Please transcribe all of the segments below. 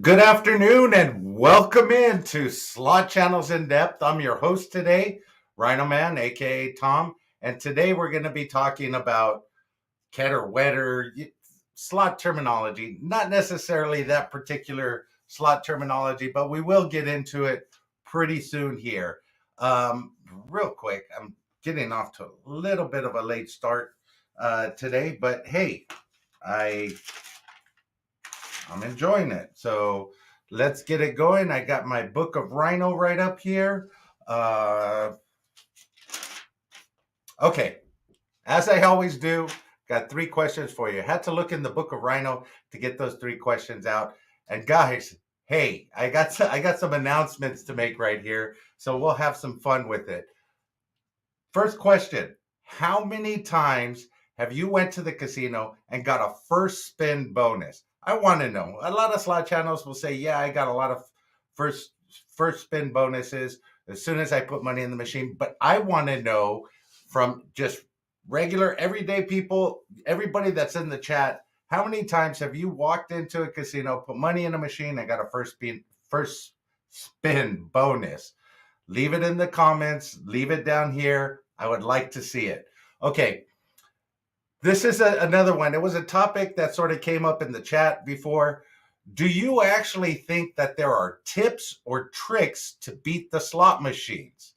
Good afternoon and welcome into Slot Channels in Depth. I'm your host today, RhinoMan, aka Tom, and today we're going to be talking about Ketter Wetter slot terminology. Not necessarily that particular slot terminology, but we will get into it pretty soon here. Real quick, I'm getting off to a little bit of a late start today, but hey, I I'm enjoying it. So let's get it going. I got my book of Rhino right up here. Uh, okay, as I always do, got three questions for you. Had to look in the book of Rhino to get those three questions out. And guys, hey, I got some announcements to make right here, so we'll have some fun with it. First question: how many times have you went to the casino and got a first spin bonus? I want to know. A lot of slot channels will say, "Yeah, I got a lot of first first spin bonuses as soon as I put money in the machine." But I want to know from just regular everyday people, everybody that's in the chat, how many times have you walked into a casino, put money in a machine, and got a first spin bonus? Leave it in the comments. Leave it down here. I would like to see it. Okay, this is another one. It was a topic that sort of came up in the chat before. Do you actually think that there are tips or tricks to beat the slot machines?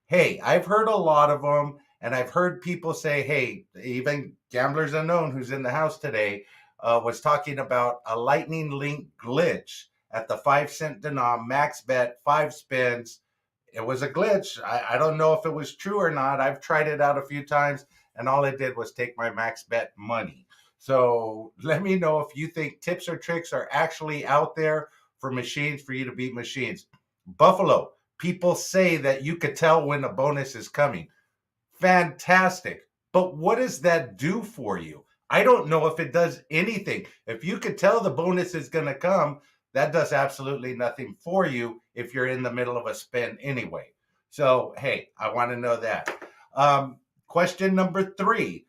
Hey, I've heard a lot of them, and I've heard people say, hey, even Gamblers Unknown, who's in the house today, was talking about a lightning link glitch at the 5 cent denom, max bet, 5 spins. It was a glitch. I don't know if it was true or not. I've tried it out a few times, and all it did was take my max bet money. So let me know if you think tips or tricks are actually out there for machines for you to beat machines. Buffalo, people say that you could tell when a bonus is coming. Fantastic. But what does that do for you? I don't know if it does anything. If you could tell the bonus is going to come, that does absolutely nothing for you if you're in the middle of a spin anyway. So, hey, I want to know that. Question number 3: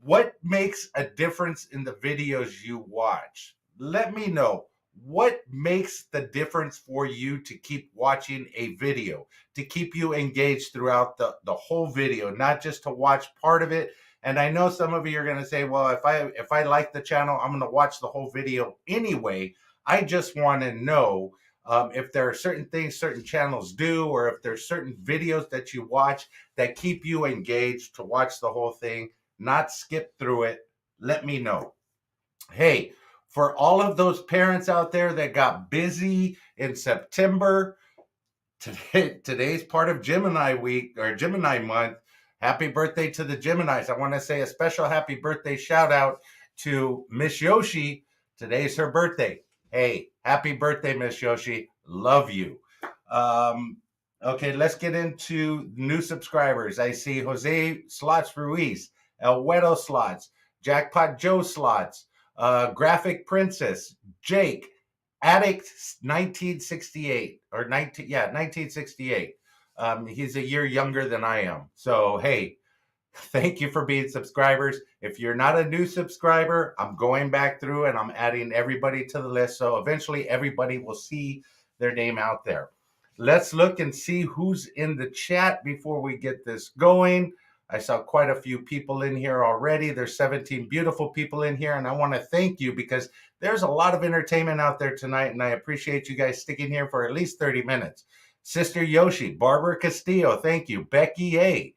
what makes a difference in the videos you watch? Let me know. What makes the difference for you to keep watching a video, to keep you engaged throughout the whole video, not just to watch part of it? And I know some of you are going to say, well, if I like the channel, I'm going to watch the whole video anyway. I just want to know if there are certain things certain channels do, or if there's certain videos that you watch that keep you engaged to watch the whole thing, not skip through it. Let me know. Hey, for all of those parents out there that got busy in September, today's part of Gemini week or Gemini month. Happy birthday to the Geminis. I want to say a special happy birthday shout out to Miss Yoshi. Today's her birthday. Hey, happy birthday, Miss Yoshi. Love you. Um, okay, let's get into new subscribers. I see Jose Slots Ruiz, El Wedo Slots, Jackpot Joe Slots, Graphic Princess, Jake, Addict 1968 or 1968. He's a year younger than I am. So, hey, thank you for being subscribers. If you're not a new subscriber, I'm going back through and I'm adding everybody to the list. So eventually everybody will see their name out there. Let's look and see who's in the chat before we get this going. I saw quite a few people in here already. There's 17 beautiful people in here, and I want to thank you because there's a lot of entertainment out there tonight, and I appreciate you guys sticking here for at least 30 minutes. Sister Yoshi, Barbara Castillo, thank you. Becky A.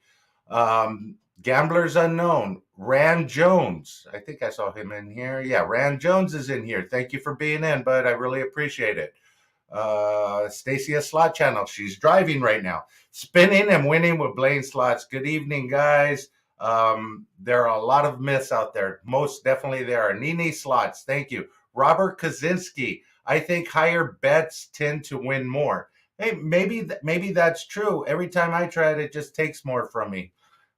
Gamblers Unknown, Rand Jones. I think I saw him in here. Yeah, Rand Jones is in here. Thank you for being in, bud. I really appreciate it. Stacia Slot Channel. She's driving right now. Spinning and winning with Blaine Slots. Good evening, guys. There are a lot of myths out there. Most definitely there are. Nini Slots. Thank you. Robert Kaczynski. I think higher bets tend to win more. Hey, maybe that's true. Every time I try it, it just takes more from me.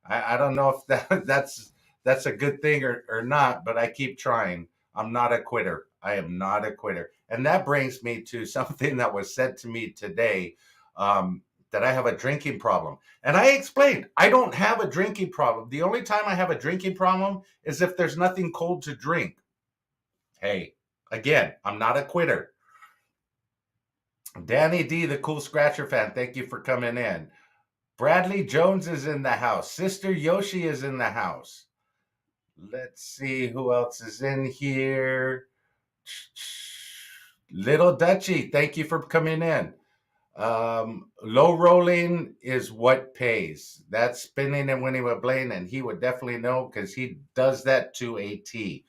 I don't know if that's a good thing or not, but I keep trying. I'm not a quitter. I am not a quitter. And that brings me to something that was said to me today, that I have a drinking problem. And I explained, I don't have a drinking problem. The only time I have a drinking problem is if there's nothing cold to drink. Hey, again, I'm not a quitter. Danny D, the Cool Scratcher fan, thank you for coming in. Bradley Jones is in the house. Sister Yoshi is in the house. Let's see who else is in here. Little Dutchy, thank you for coming in. Low rolling is what pays. That's spinning and winning with Blaine, and he would definitely know because he does that to a T,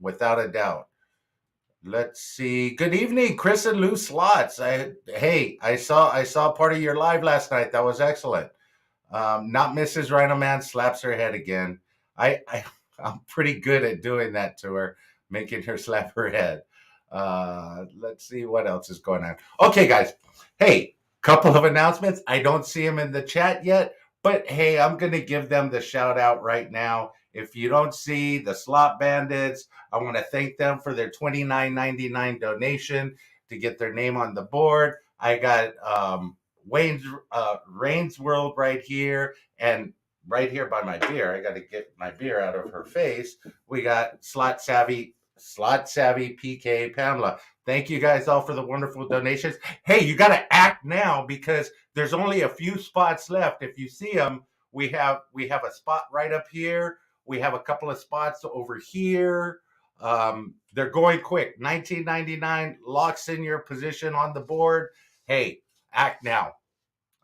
without a doubt. Let's see. Good evening, Chris and Lou Slots. I saw part of your live last night. That was excellent. Not Mrs. RhinoMan slaps her head again. I I'm pretty good at doing that to her, making her slap her head. Let's see what else is going on. Okay, guys. Hey, couple of announcements. I don't see them in the chat yet, but hey, I'm gonna give them the shout out right now. If you don't see the Slot Bandits, I want to thank them for their $29.99 donation to get their name on the board. I got Wayne's Rain's World right here, and right here by my beer. I got to get my beer out of her face. We got Slot Savvy PK Pamela. Thank you guys all for the wonderful donations. Hey, you got to act now because there's only a few spots left. If you see them, we have a spot right up here. We have a couple of spots over here. They're going quick. $19.99 locks in your position on the board. Hey, act now.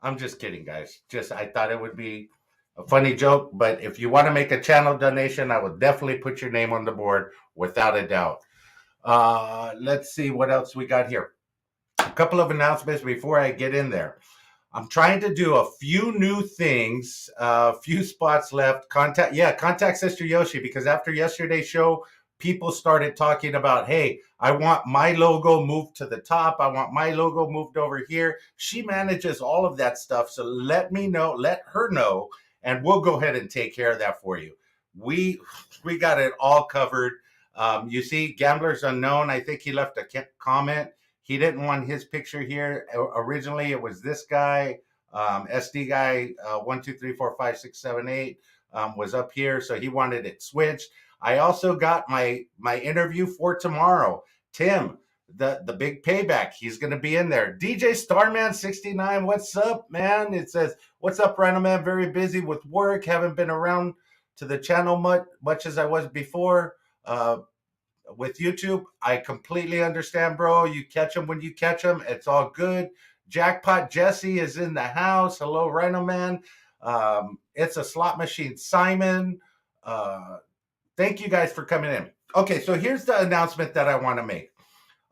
I'm just kidding, guys. I thought it would be a funny joke, but if you want to make a channel donation, I will definitely put your name on the board without a doubt. Let's see what else we got here. A couple of announcements before I get in there. I'm trying to do a few new things, a few spots left. Contact Sister Yoshi, because after yesterday's show, people started talking about, hey, I want my logo moved to the top. I want my logo moved over here. She manages all of that stuff. So let her know, and we'll go ahead and take care of that for you. We got it all covered. You see, Gamblers Unknown, I think he left a comment. He didn't want his picture here. Originally, it was this guy, SD guy, 1, 2, 3, 4, 5, 6, 7, 8, was up here. So he wanted it switched. I also got my interview for tomorrow. Tim, the big payback. He's going to be in there. DJ Starman 69, what's up, man? It says, what's up, RhinoMan? Very busy with work. Haven't been around to the channel much as I was before. With YouTube, I completely understand, bro. You catch them when you catch them. It's all good. Jackpot Jesse is in the house. Hello, RhinoMan. It's a slot machine, Simon. Thank you guys for coming in. Okay, so here's the announcement that I want to make.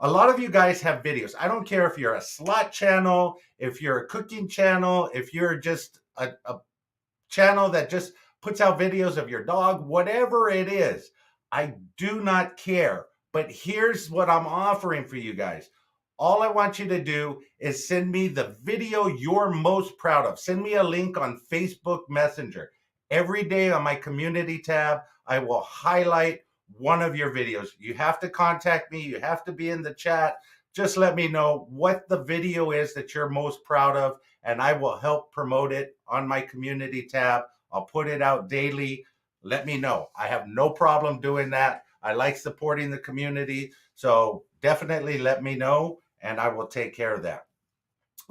A lot of you guys have videos. I don't care if you're a slot channel, if you're a cooking channel, if you're just a channel that just puts out videos of your dog, whatever it is. I do not care, but here's what I'm offering for you guys. All I want you to do is send me the video you're most proud of. Send me a link on Facebook Messenger. Every day on my community tab, I will highlight one of your videos. You have to contact me. You have to be in the chat. Just let me know what the video is that you're most proud of, and I will help promote it on my community tab. I'll put it out daily. Let me know. I have no problem doing that. I like supporting the community. So definitely let me know, and I will take care of that.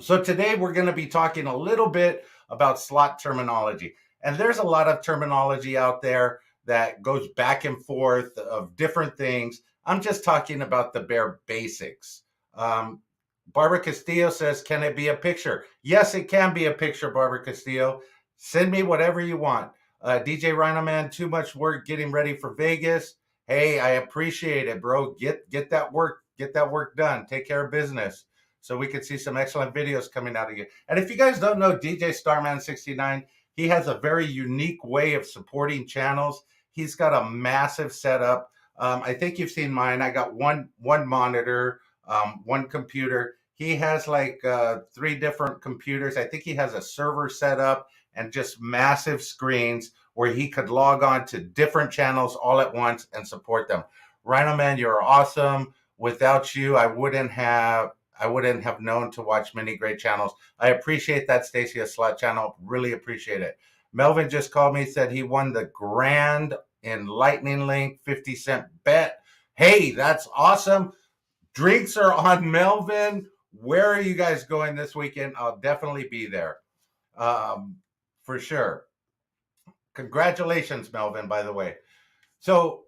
So today we're going to be talking a little bit about slot terminology. And there's a lot of terminology out there that goes back and forth of different things. I'm just talking about the bare basics. Barbara Castillo says, can it be a picture? Yes, it can be a picture, Barbara Castillo. Send me whatever you want. DJ RhinoMan, too much work getting ready for Vegas. Hey, I appreciate it, bro. Get that work done. Take care of business so we could see some excellent videos coming out of you. And if you guys don't know DJ Starman 69, he has a very unique way of supporting channels. He's got a massive setup. I think you've seen mine. I got one monitor, one computer. He has like 3 different computers. I think he has a server set up and just massive screens where he could log on to different channels all at once and support them. RhinoMan, you're awesome. Without you, I wouldn't have known to watch many great channels. I appreciate that, Stacy, a slot channel. Really appreciate it. Melvin just called me, said he won the grand in Lightning Link 50-cent bet. Hey, that's awesome. Drinks are on Melvin. Where are you guys going this weekend? I'll definitely be there, for sure. Congratulations, Melvin, by the way. So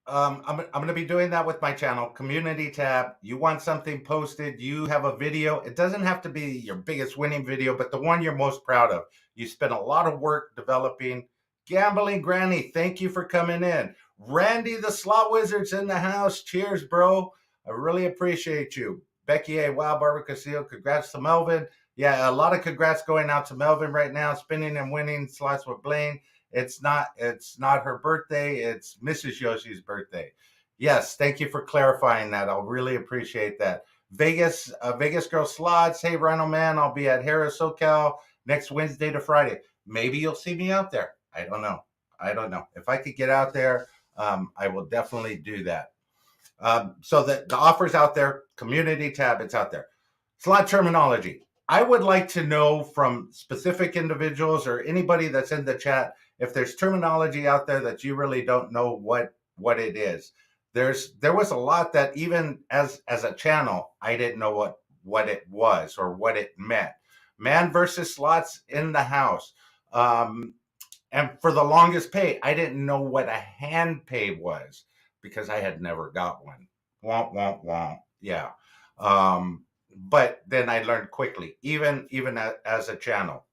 I'm going to be doing that with my channel, community tab. You want something posted, you have a video. It doesn't have to be your biggest winning video, but the one you're most proud of. You spent a lot of work developing. Gambling Granny, thank you for coming in. Randy the Slot Wizard's in the house. Cheers, bro. I really appreciate you. Becky A. Wow, Barbara Castillo, congrats to Melvin. Yeah, a lot of congrats going out to Melvin right now. Spinning and winning slots with Blaine. It's not her birthday, it's Mrs. Yoshi's birthday. Yes, thank you for clarifying that. I'll really appreciate that. Vegas Girl Slots. Hey, RhinoMan, I'll be at Harris SoCal next Wednesday to Friday. Maybe you'll see me out there. I don't know. If I could get out there, I will definitely do that. So the offer's out there, community tab, it's out there. Slot terminology. I would like to know from specific individuals or anybody that's in the chat if there's terminology out there that you really don't know what it is. There was a lot that even as a channel, I didn't know what it was or what it meant. Man versus slots in the house. And for the longest pay, I didn't know what a hand pay was because I had never got one. Womp, womp, womp. Yeah. But then I learned quickly, even as a channel.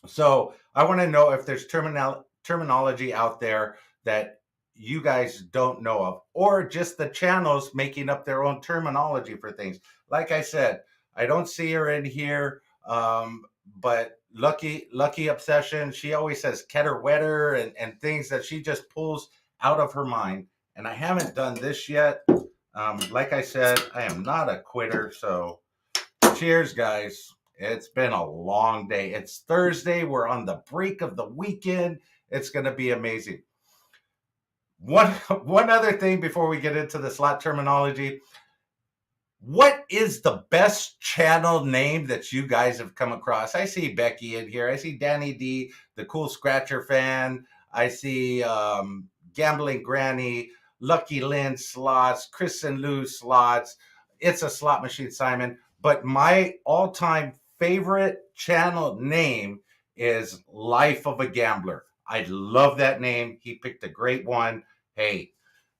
So I want to know if there's terminology out there that you guys don't know of, or just the channels making up their own terminology for things. Like I said, I don't see her in here, but Lucky Obsession, she always says ketter wetter and things that she just pulls out of her mind. And I haven't done this yet. Like I said, I am not a quitter, so cheers, guys. It's been a long day. It's Thursday. We're on the break of the weekend. It's going to be amazing. One other thing before we get into the slot terminology. What is the best channel name that you guys have come across? I see Becky in here. I see Danny D, the Cool Scratcher fan. I see Gambling Granny, Lucky Lynn Slots, Chris and Lou Slots. It's a Slot Machine Simon. But my all-time favorite channel name is Life of a Gambler. I love that name. He picked a great one. Hey,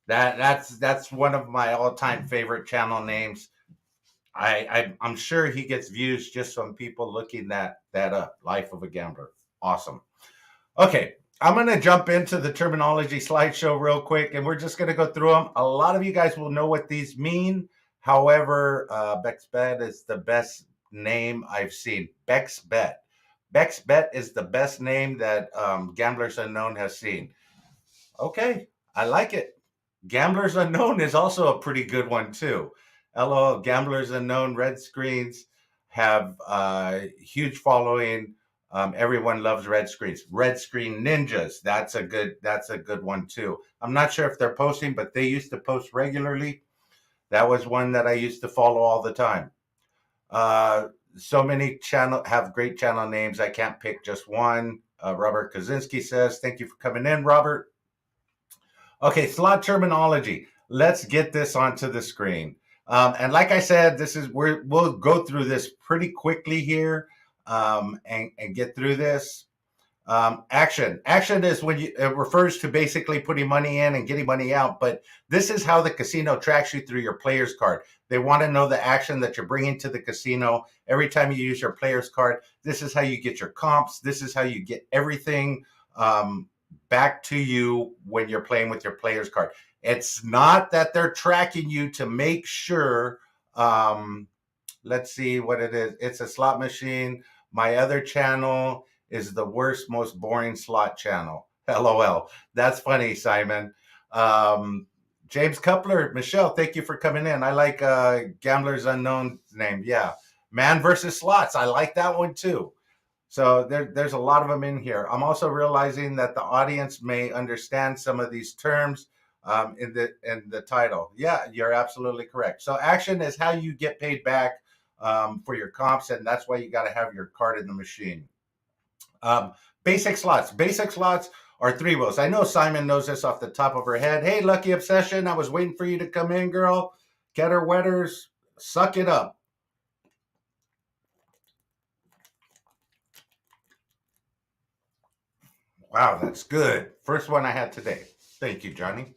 that's one of my all-time favorite channel names. I'm sure he gets views just from people looking that up. Life of a Gambler. Awesome. Okay, I'm going to jump into the terminology slideshow real quick, and we're just going to go through them. A lot of you guys will know what these mean. However, Beck's Bet is the best name I've seen. Beck's Bet. Beck's Bet is the best name that Gamblers Unknown has seen. Okay, I like it. Gamblers Unknown is also a pretty good one too. LOL, Gamblers Unknown, Red Screens have a huge following. Everyone loves Red Screens. Red Screen Ninjas, that's a good one too. I'm not sure if they're posting, but they used to post regularly. That was one that I used to follow all the time. So many have great channel names. I can't pick just one. Robert Kaczynski says, thank you for coming in, Robert. Okay, slot terminology. Let's get this onto the screen. And like I said, we'll go through this pretty quickly here and get through this. Action is when it refers to basically putting money in and getting money out, but this is how the casino tracks you through your player's card. They want to know the action that you're bringing to the casino every time you use your player's card. This is how you get your comps. This is how you get everything back to you when you're playing with your player's card. It's not that they're tracking you to make sure. Let's see what it is. It's a slot machine. My other channel is the worst, most boring slot channel. LOL. That's funny, Simon. James Coupler, Michelle, thank you for coming in. I like Gamblers Unknown's name. Yeah. Man versus Slots. I like that one too. So there's a lot of them in here. I'm also realizing that the audience may understand some of these terms in the title. Yeah, you're absolutely correct. So action is how you get paid back for your comps, and that's why you got to have your card in the machine. Basic slots. Basic slots are 3 wheels. I know Simon knows this off the top of her head. Hey, Lucky Obsession, I was waiting for you to come in, girl. Getter Wetters, suck it up. Wow, that's good. First one I had today. Thank you, Johnny.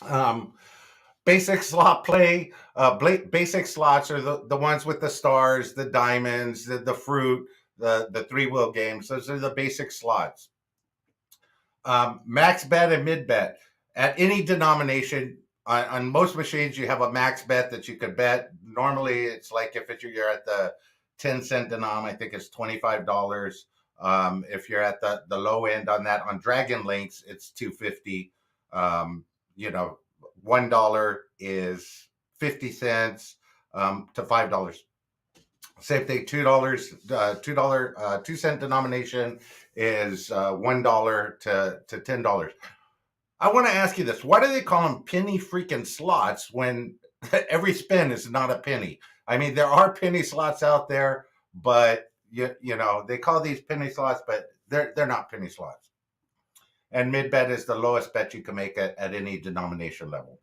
Um, basic slot play. Basic slots are the ones with the stars, the diamonds, the fruit, the three wheel games. Those are the basic slots. Max bet and mid bet at any denomination. On most machines, you have a max bet that you could bet. Normally, it's like if you're at the 10-cent denom, I think it's $25. If you're at the low end on that, on Dragon Links, it's $2.50. You know, $1 is 50 cents to $5. Same thing, $2, 2-cent denomination is $1 to $10. I want to ask you this: why do they call them penny freaking slots when every spin is not a penny? I mean, there are penny slots out there, but you know they call these penny slots, but they're not penny slots. And mid bet is the lowest bet you can make at any denomination level.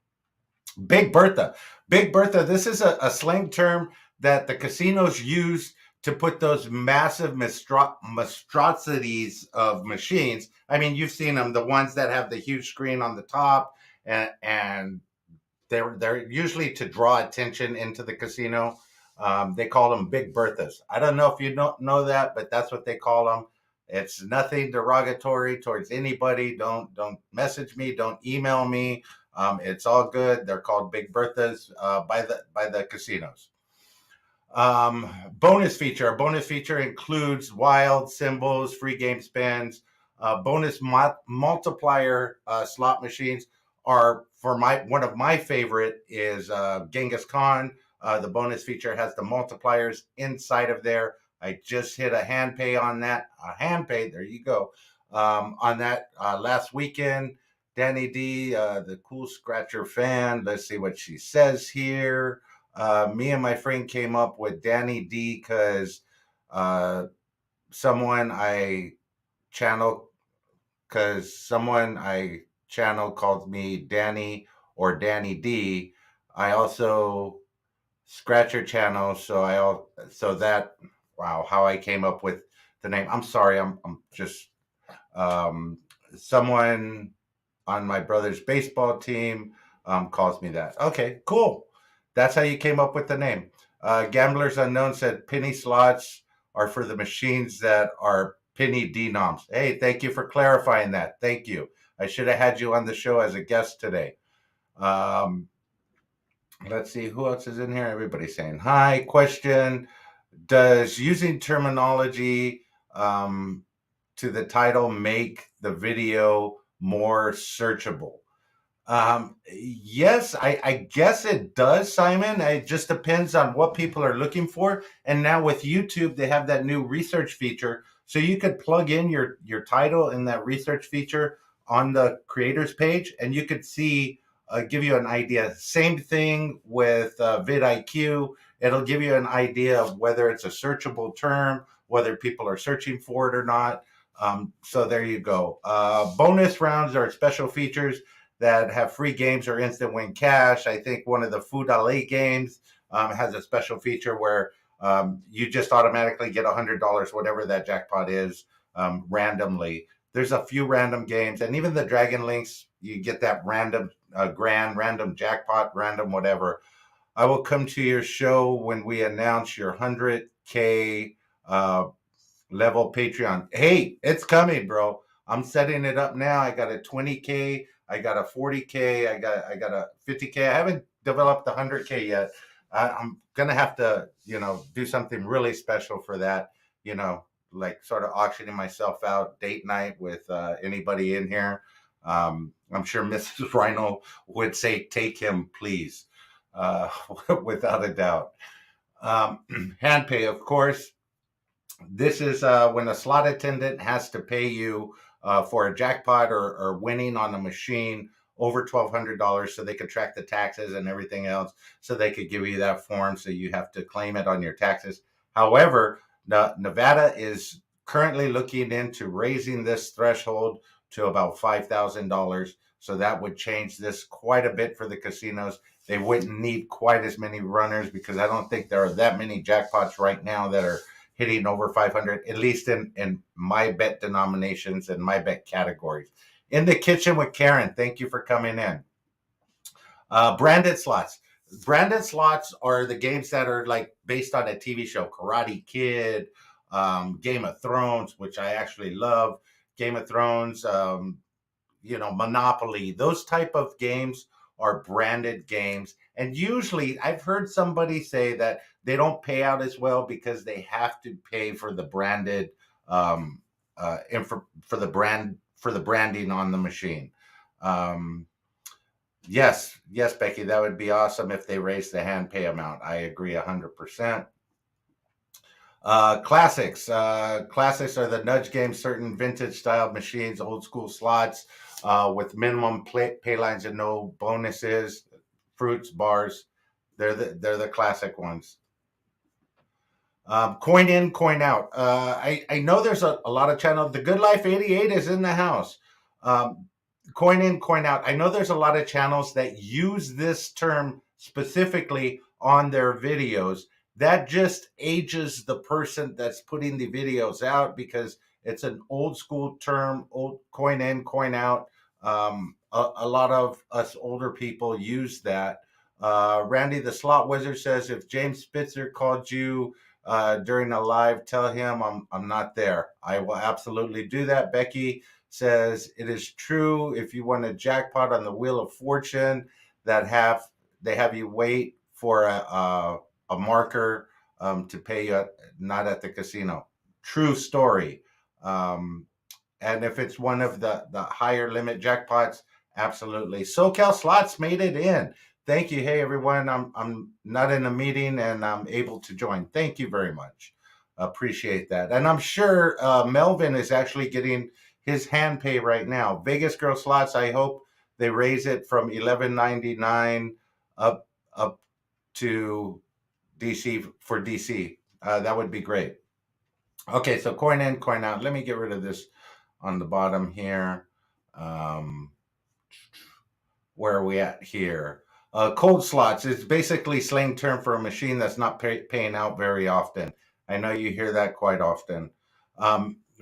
Big Bertha. Big Bertha, this is a slang term that the casinos use to put those massive monstrosities of machines. I mean, you've seen them, the ones that have the huge screen on the top, and they're usually to draw attention into the casino. They call them Big Berthas. I don't know if you don't know that, but that's what they call them. It's nothing derogatory towards anybody. Don't message me. Don't email me. It's all good. They're called Big Berthas by the casinos. Bonus feature. A bonus feature includes wild symbols, free game spins, bonus multiplier slot machines. Are for one of my favorite is Genghis Khan. The bonus feature has the multipliers inside of there. I just hit a hand pay on that. A hand pay. There you go. On that last weekend. Danny D, the cool scratcher fan. Let's see what she says here. Me and my friend came up with Danny D because someone I channel someone I channel called me Danny or Danny D. I also scratcher channel, so that wow, how I came up with the name. I'm sorry, I'm just someone on my brother's baseball team calls me that. Okay, cool. That's how you came up with the name. Gamblers Unknown said penny slots are for the machines that are penny denoms. Hey, thank you for clarifying that. Thank you. I should have had you on the show as a guest today. Um, let's see who else is in here. Everybody's saying hi. Question: does using terminology to the title make the video more searchable? Yes, I guess it does, Simon. It just depends on what people are looking for. And now with YouTube, they have that new research feature. So you could plug in your title in that research feature on the creators page, and you could see, give you an idea. Same thing with vidIQ. It'll give you an idea of whether it's a searchable term, whether people are searching for it or not. So there you go. Bonus rounds are special features that have free games or instant win cash. I think one of the Food LA games has a special feature where you just automatically get $100, whatever that jackpot is, randomly. There's a few random games, and even the Dragon Links, you get that random random jackpot, random whatever. I will come to your show when we announce your 100K level Patreon. Hey, it's coming, bro. I'm setting it up now. I got a 20K. I got a 40K. I got a 50K. I haven't developed the 100K yet. I'm gonna have to, do something really special for that. Like sort of auctioning myself out, date night with anybody in here. I'm sure Mrs. Rhino would say, "Take him, please," without a doubt. Hand pay, of course. This is when a slot attendant has to pay you for a jackpot or winning on a machine over $1,200, so they could track the taxes and everything else, so they could give you that form, so you have to claim it on your taxes. However, Nevada is currently looking into raising this threshold to about $5,000, so that would change this quite a bit for the casinos. They wouldn't need quite as many runners because I don't think there are that many jackpots right now that are hitting over 500, at least in my bet denominations and my bet categories. In the kitchen with Karen, thank you for coming in. Branded slots. Branded slots are the games that are like based on a TV show, Karate Kid, Game of Thrones, which I actually love. Game of Thrones, Monopoly. Those type of games are branded games, and usually I've heard somebody say that they don't pay out as well because they have to pay for the branded for the branding on the machine. Um, Yes, Becky, that would be awesome if they raised the hand pay amount. I agree 100%. Classics. Classics are the nudge games, certain vintage style machines, old school slots with minimum pay lines and no bonuses, fruits, bars. They're the classic ones. Coin in, coin out. I know there's a lot of channels. The Good Life 88 is in the house. Um, Coin in, coin out. I know there's a lot of channels that use this term specifically on their videos. That just ages the person that's putting the videos out because it's an old school term, old coin in, coin out. A lot of us older people use that. Randy the Slot Wizard says if James Spitzer called you during a live, tell him I'm not there. I will absolutely do that. Becky says it is true. If you want a jackpot on the Wheel of Fortune, they have you wait for a marker to pay you, not at the casino. True story. And if it's one of the higher limit jackpots, absolutely. SoCal Slots made it in. Thank you. Hey everyone, I'm not in a meeting and I'm able to join. Thank you very much. Appreciate that. And I'm sure Melvin is actually getting his hand pay right now. Vegas Girl Slots, I hope they raise it from $11.99 up to DC for DC. That would be great. Okay, so coin in, coin out. Let me get rid of this on the bottom here. Where are we at here? Cold slots is basically slang term for a machine that's not paying out very often. I know you hear that quite often.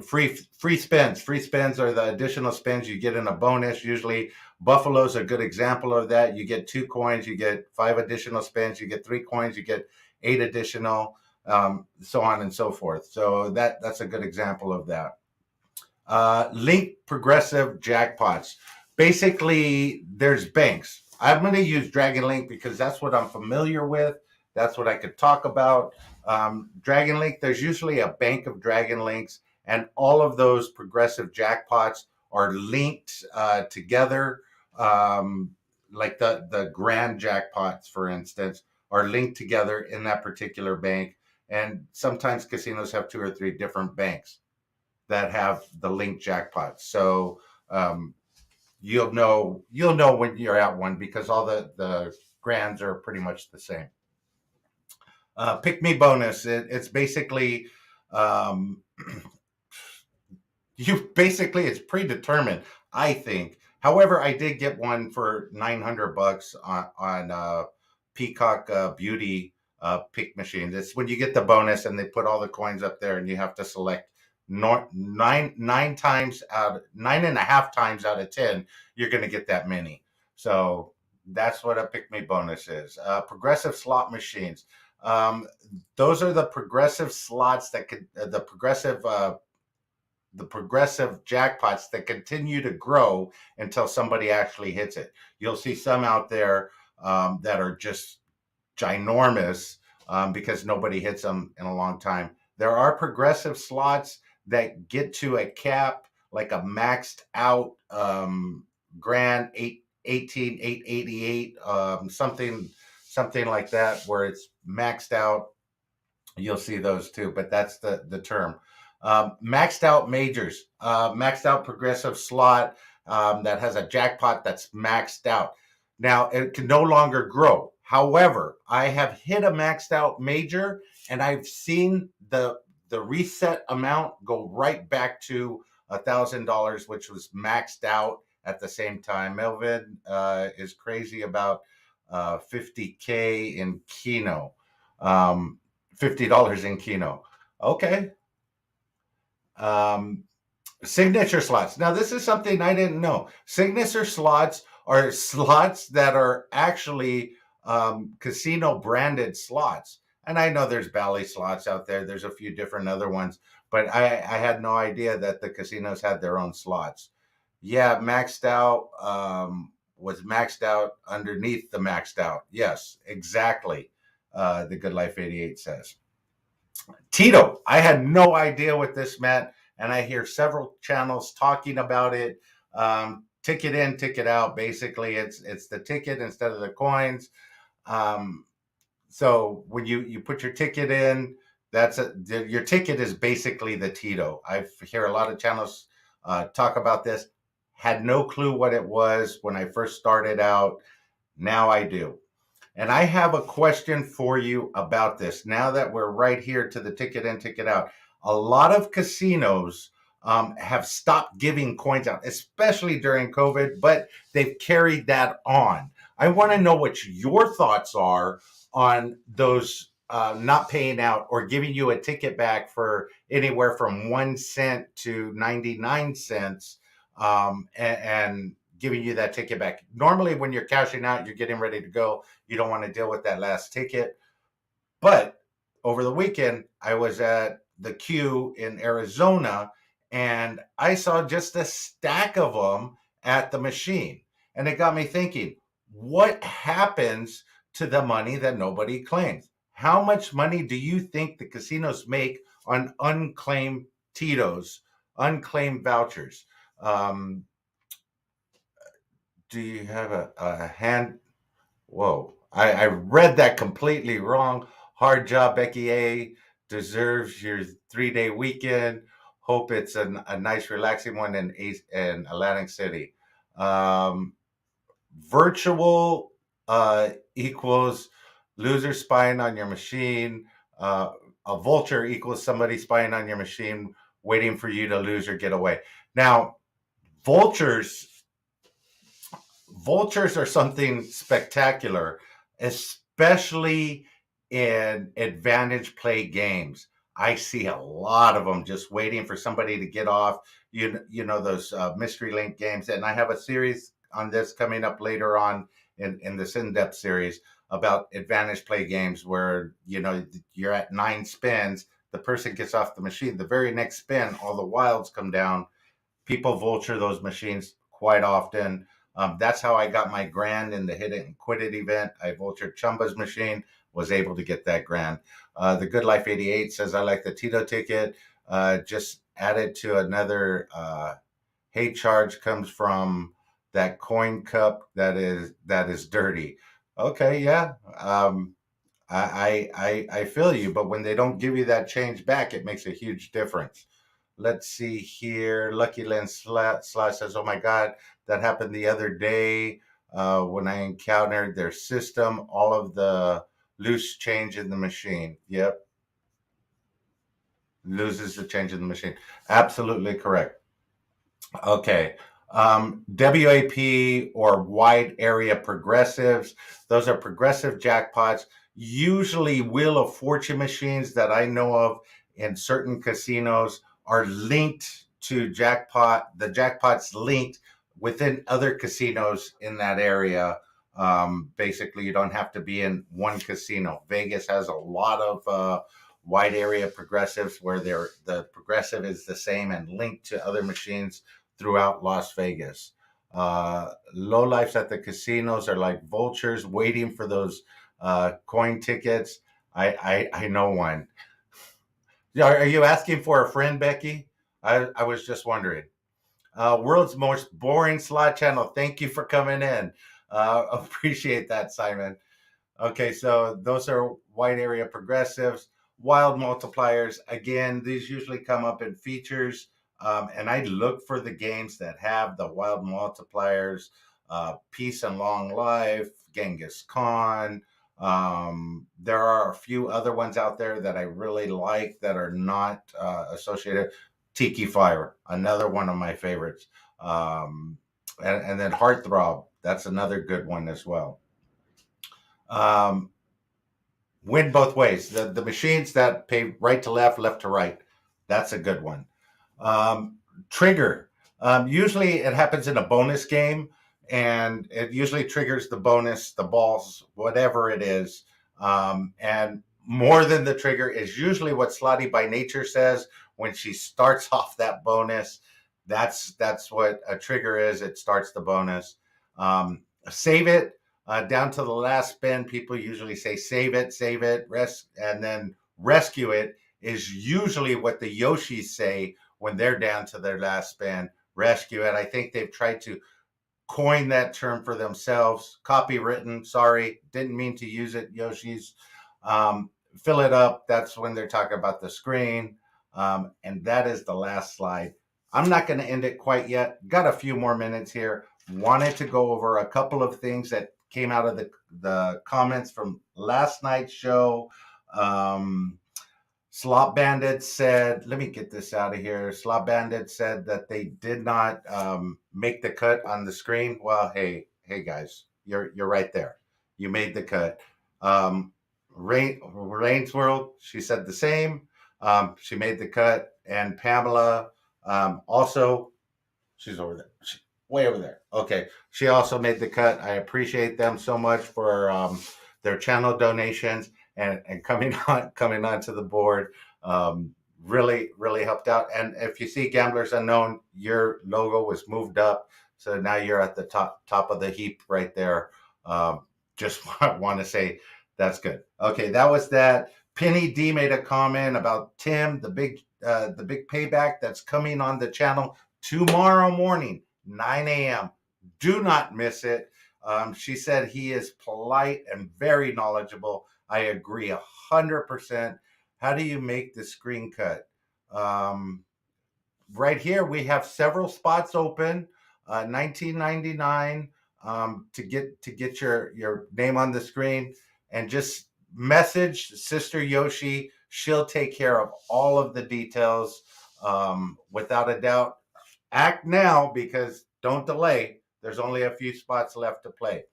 Free spins. Free spins are the additional spins you get in a bonus. Usually, Buffalo's a good example of that. You get 2 coins, you get 5 additional spins. You get 3 coins, you get 8 additional, so on and so forth. So that's a good example of that. Linked progressive jackpots. Basically, there's banks. I'm going to use Dragon Link because that's what I'm familiar with. That's what I could talk about. Dragon Link, there's usually a bank of Dragon Links, and all of those progressive jackpots are linked together. Like the grand jackpots, for instance, are linked together in that particular bank. And sometimes casinos have 2 or 3 different banks that have the linked jackpots. So you'll know when you're at one because all the grands are pretty much the same. Pick me bonus. It's basically it's predetermined, I think. However, I did get one for $900 on Peacock Beauty pick machine. It's when you get the bonus and they put all the coins up there and you have to select nine and a half times out of 10, you're going to get that many. So that's what a pick me bonus is. Progressive slot machines. Those are the progressive slots that could the progressive jackpots that continue to grow until somebody actually hits it. You'll see some out there that are just ginormous because nobody hits them in a long time. There are progressive slots that get to a cap, like a maxed out grand 888, something like that, where it's maxed out. You'll see those too, but that's the term. Maxed out majors, maxed out progressive slot that has a jackpot that's maxed out. Now it can no longer grow. However, I have hit a maxed out major and I've seen the reset amount go right back to $1,000, which was maxed out at the same time. Melvin is crazy about 50K in Keno, $50 in Keno. Okay. Um, Signature slots. Now, this is something I didn't know. Signature slots are slots that are actually casino branded slots. And I know there's Bally slots out there. There's a few different other ones, but I had no idea that the casinos had their own slots. Yeah, maxed out was maxed out underneath the maxed out. Yes, exactly. The Good Life 88 says. Tito, I had no idea what this meant, and I hear several channels talking about it. Ticket in, ticket out. Basically, it's the ticket instead of the coins. Um, so when you put your ticket in, your ticket is basically the Tito. I hear a lot of channels talk about this. Had no clue what it was when I first started out. Now I do. And I have a question for you about this. Now that we're right here to the ticket in, ticket out, a lot of casinos have stopped giving coins out, especially during COVID, but they've carried that on. I want to know what your thoughts are on those not paying out or giving you a ticket back for anywhere from 1 cent to 99 cents, and giving you that ticket back. Normally, when you're cashing out, you're getting ready to go. You don't want to deal with that last ticket. But over the weekend, I was at the queue in Arizona and I saw just a stack of them at the machine. And it got me thinking, what happens to the money that nobody claims? How much money do you think the casinos make on unclaimed Titos, unclaimed vouchers? Um, do you have a hand? Whoa, I read that completely wrong. Hard job, Becky A. Deserves your 3 day weekend. Hope it's a nice, relaxing one in Atlantic City. Um, Virtual equals loser spying on your machine. Uh, a vulture equals somebody spying on your machine, waiting for you to lose or get away. Now, vultures vultures are something spectacular, especially in advantage play games. I see a lot of them just waiting for somebody to get off. You know those mystery link games, and I have a series on this coming up later on in this in-depth series about advantage play games where you're at 9 spins, the person gets off the machine, the very next spin, all the wilds come down. People vulture those machines quite often. That's how I got my grand in the Hit It and Quit It event. I vultured Chumba's machine, was able to get that grand. The Good Life 88 says, I like the Tito ticket. Just added to another hate charge comes from that coin cup that is dirty. Okay, yeah. I feel you, but when they don't give you that change back, it makes a huge difference. Let's see here. Lucky Lens Slash says, "Oh my God, that happened the other day when I encountered their system. All of the loose change in the machine. Yep, loses the change in the machine. Absolutely correct. Okay. WAP or wide area progressives. Those are progressive jackpots. Usually, Wheel of Fortune machines that I know of in certain casinos are linked to jackpot. The jackpot's linked within other casinos in that area. Basically, you don't have to be in one casino. Vegas has a lot of wide area progressives where the progressive is the same and linked to other machines throughout Las Vegas. Low lifes at the casinos are like vultures waiting for those coin tickets. I know one. Are you asking for a friend, Becky? I was just wondering. World's most boring slot channel. Thank you for coming in. Appreciate that, Simon. Okay, so those are wide area progressives. Wild multipliers, again, these usually come up in features. And I look for the games that have the wild multipliers, Peace and Long Life, Genghis Khan. There are a few other ones out there that I really like that are not associated. Tiki Fire, another one of my favorites. And then Heartthrob, that's another good one as well. Um, win both ways. The machines that pay right to left, left to right. That's a good one. Trigger. Usually it happens in a bonus game, and it usually triggers the bonus, the balls, whatever it is. And more than the trigger is usually what Slotty by Nature says when she starts off that bonus. That's what a trigger is. It starts the bonus. Save it. Down to the last spin, people usually say save it, and then rescue it is usually what the Yoshis say when they're down to their last spin. Rescue it. I think they've tried to coin that term for themselves. Copywritten. Sorry, didn't mean to use it, Yoshis. Fill it up. That's when they're talking about the screen. And that is the last slide. I'm not going to end it quite yet. Got a few more minutes here. Wanted to go over a couple of things that came out of the comments from last night's show. Slot Bandit said, let me get this out of here. Slot Bandit said that they did not make the cut on the screen. Well, hey guys, you're right there. You made the cut. Rain's World, she said the same. She made the cut. And Pamela also, she's over there. Way over there. Okay. She also made the cut. I appreciate them so much for their channel donations and coming on to the board. Really helped out. And if you see Gamblers Unknown, your logo was moved up. So now you're at the top of the heap right there. Just want to say that's good. Okay, that was that. Penny D made a comment about Tim, the big payback that's coming on the channel tomorrow morning, 9 a.m. Do not miss it. She said he is polite and very knowledgeable. I agree 100%. How do you make the screen cut? Right here, we have several spots open. $19.99 to get your name on the screen, and just message Sister Yoshi. She'll take care of all of the details without a doubt. Act now, because don't delay. There's only a few spots left to play.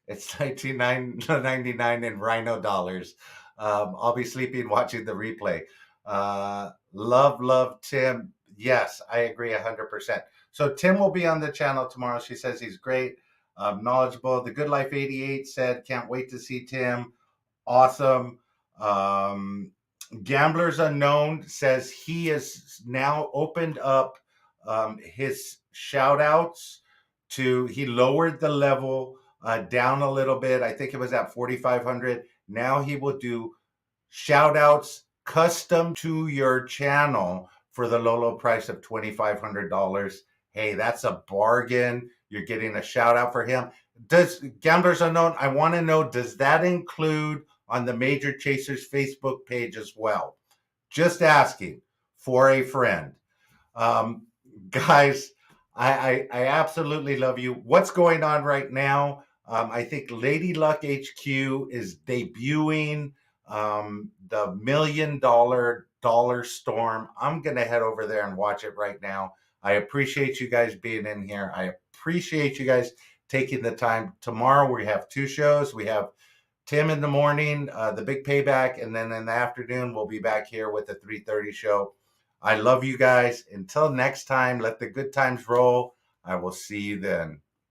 It's $19.99 in Rhino dollars. I'll be sleeping watching the replay. Love Tim. Yes, I agree 100%. So Tim will be on the channel tomorrow. She says he's great, knowledgeable. The Good Life 88 said, can't wait to see Tim. Awesome. Gamblers Unknown says he has now opened up his shout outs to, he lowered the level down a little bit. I think it was at 4,500. Now he will do shout outs custom to your channel for the low, low price of $2,500. Hey, that's a bargain. You're getting a shout out for him. Does Gamblers Unknown, I want to know, does that include on the Major Chasers Facebook page as well? Just asking for a friend. Guys, I absolutely love you. What's going on right now? I think Lady Luck HQ is debuting the $1 million dollar storm. I'm going to head over there and watch it right now. I appreciate you guys being in here. I appreciate you guys taking the time. Tomorrow we have two shows. We have Tim in the morning, the big payback, and then in the afternoon we'll be back here with the 3:30 show. I love you guys. Until next time, let the good times roll. I will see you then.